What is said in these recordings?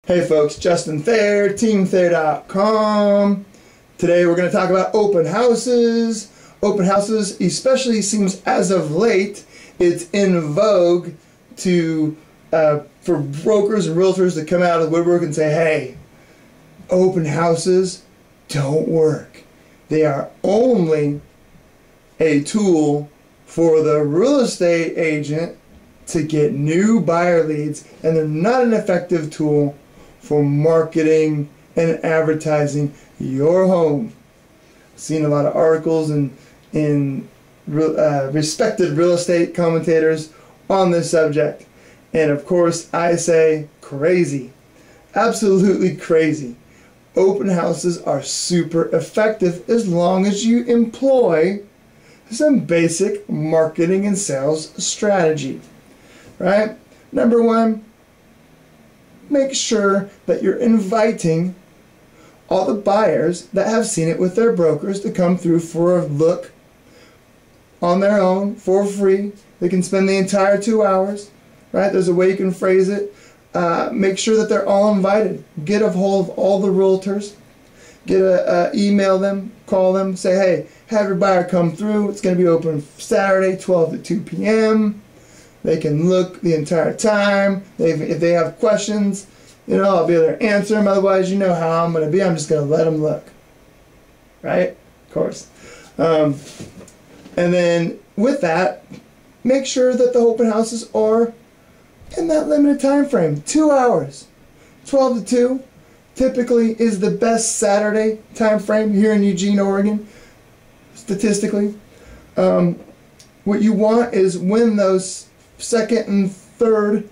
Hey folks, Justin Thayer, teamthayer.com. Today we're going to talk about open houses. Open houses, especially seems as of late, it's in vogue to for brokers and realtors to come out of the woodwork and say, hey, open houses don't work. They are only a tool for the real estate agent to get new buyer leads, and they're not an effective tool for marketing and advertising your home. I've seen a lot of articles in respected real estate commentators on this subject, and of course I say crazy, absolutely crazy. Open houses are super effective as long as you employ some basic marketing and sales strategy, right? Number one, make sure that you're inviting all the buyers that have seen it with their brokers to come through for a look on their own for free. They can spend the entire 2 hours, right? There's a way you can phrase it. Make sure that they're all invited. Get a hold of all the realtors. Email them, call them, say, hey, have your buyer come through. It's going to be open Saturday, 12 to 2 p.m. They can look the entire time. If they have questions, I'll be able to answer them. Otherwise, you know how I'm going to be. I'm just going to let them look. Right? Of course. And then with that, make sure that the open houses are in that limited time frame. 2 hours. 12 to 2 typically is the best Saturday time frame here in Eugene, Oregon, statistically. What you want is when those second and third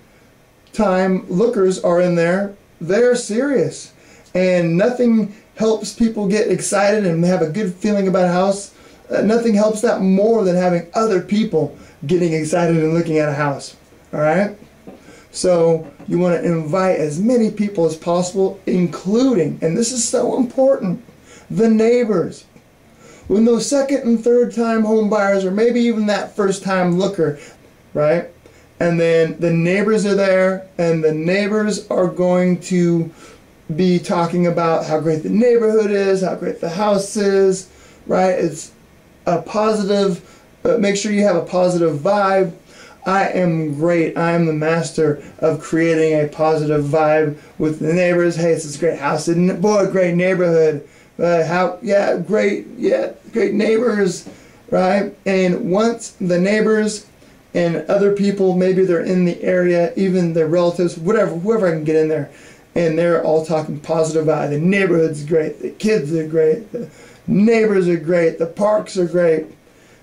time lookers are in there, they're serious, and nothing helps people get excited and have a good feeling about a house. Nothing helps that more than having other people getting excited and looking at a house. Alright, so you want to invite as many people as possible, including, and this is so important, the neighbors. When those second and third time home buyers, or maybe even that first time looker, right? And then the neighbors are there, and the neighbors are going to be talking about how great the neighborhood is, how great the house is, right? It's a positive, make sure you have a positive vibe. I am great. I am the master of creating a positive vibe with the neighbors. Hey, it's this great house, isn't it? Boy, great neighborhood. Great neighbors, right? And once the neighbors and other people, maybe they're in the area, even their relatives, whoever I can get in there, and they're all talking positive about it. The neighborhood's great, the kids are great, the neighbors are great, the parks are great,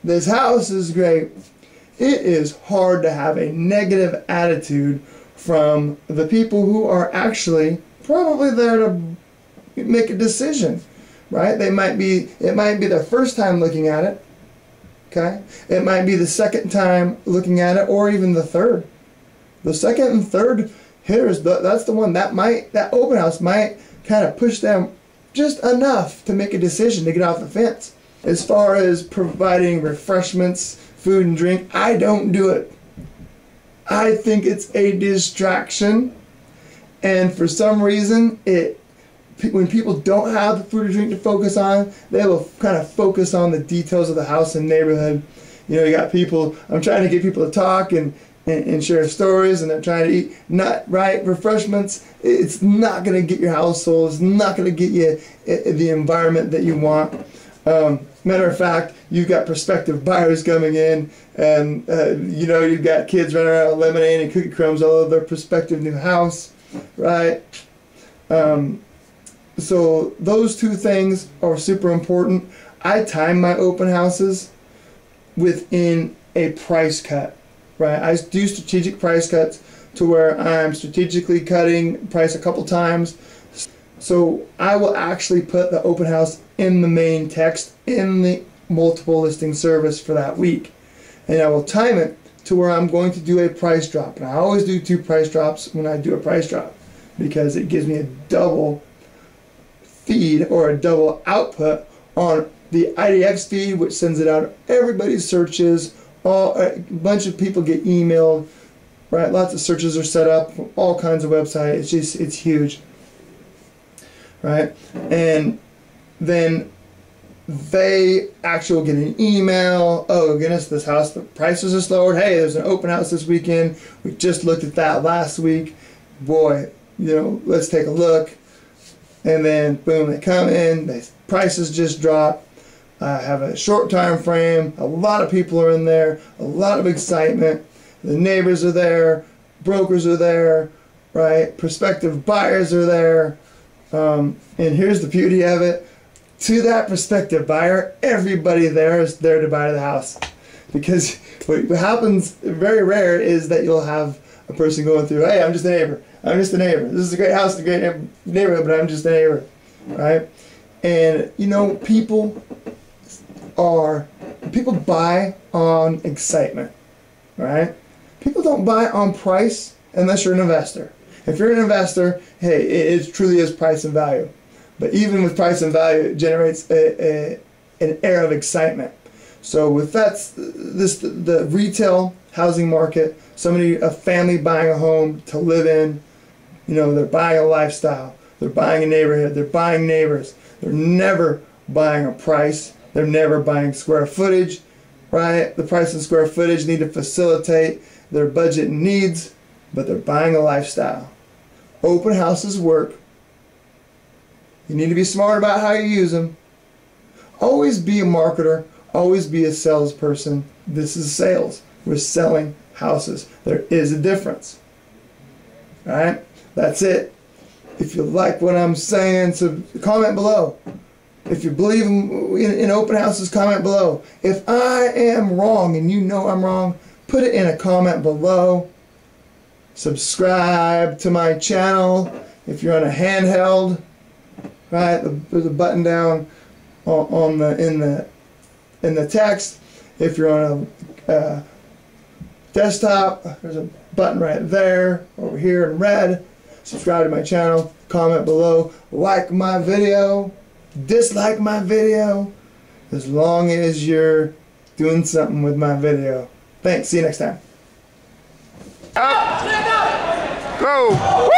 this house is great. It is hard to have a negative attitude from the people who are actually probably there to make a decision, right? It might be their first time looking at it. Okay, it might be the second time looking at it, or even the third. The second and third hitters, that's the one that open house might kind of push them just enough to make a decision to get off the fence. As far as providing refreshments, food and drink, I don't do it. I think it's a distraction, and for some reason, when people don't have the food or drink to focus on, they will kind of focus on the details of the house and neighborhood. You got people, I'm trying to get people to talk and share stories, and they're trying to eat. Not right, refreshments, it's not going to get your household, it's not going to get you the environment that you want. Matter of fact, you've got prospective buyers coming in, and you've got kids running around with lemonade and cookie crumbs all over their prospective new house, right? So those two things are super important. I time my open houses within a price cut, right? I do strategic price cuts to where I'm strategically cutting price a couple times. So I will actually put the open house in the main text in the multiple listing service for that week. And I will time it to where I'm going to do a price drop. And I always do 2 price drops when I do a price drop, because it gives me a double feed or a double output on the IDX feed, which sends it out. Everybody searches, a bunch of people get emailed right? Lots of searches are set up, all kinds of websites. It's huge, right? And then they actually will get an email. Oh goodness, this house, the prices are lowered. Hey, there's an open house this weekend. We just looked at that last week. Boy, you know, let's take a look. And then boom, they come in. The prices just drop. Have a short time frame. A lot of people are in there. A lot of excitement. The neighbors are there. Brokers are there, right? Prospective buyers are there. And here's the beauty of it. To that prospective buyer, everybody there is there to buy the house. Because what happens very rare is that you'll have a person going through, hey, I'm just a neighbor. I'm just a neighbor. This is a great house, a great neighborhood, but I'm just a neighbor, right? And you know, people buy on excitement, right? People don't buy on price unless you're an investor. If you're an investor, hey, it truly is price and value. But even with price and value, it generates an air of excitement. So with the retail housing market, a family buying a home to live in, you know, they're buying a lifestyle, they're buying a neighborhood, they're buying neighbors. They're never buying a price. They're never buying square footage, right? The price and square footage need to facilitate their budget and needs, but they're buying a lifestyle. Open houses work. You need to be smart about how you use them. Always be a marketer. Always be a salesperson. This is sales. We're selling houses. There is a difference. All right? That's it. If you like what I'm saying, so comment below. If you believe in open houses, comment below. If I am wrong and you know I'm wrong, put it in a comment below. Subscribe to my channel. If you're on a handheld, right, there's a button down in the text. If you're on a desktop, there's a button right there, over here in red. Subscribe to my channel, comment below, like my video, dislike my video, as long as you're doing something with my video. Thanks, see you next time. Up. Go!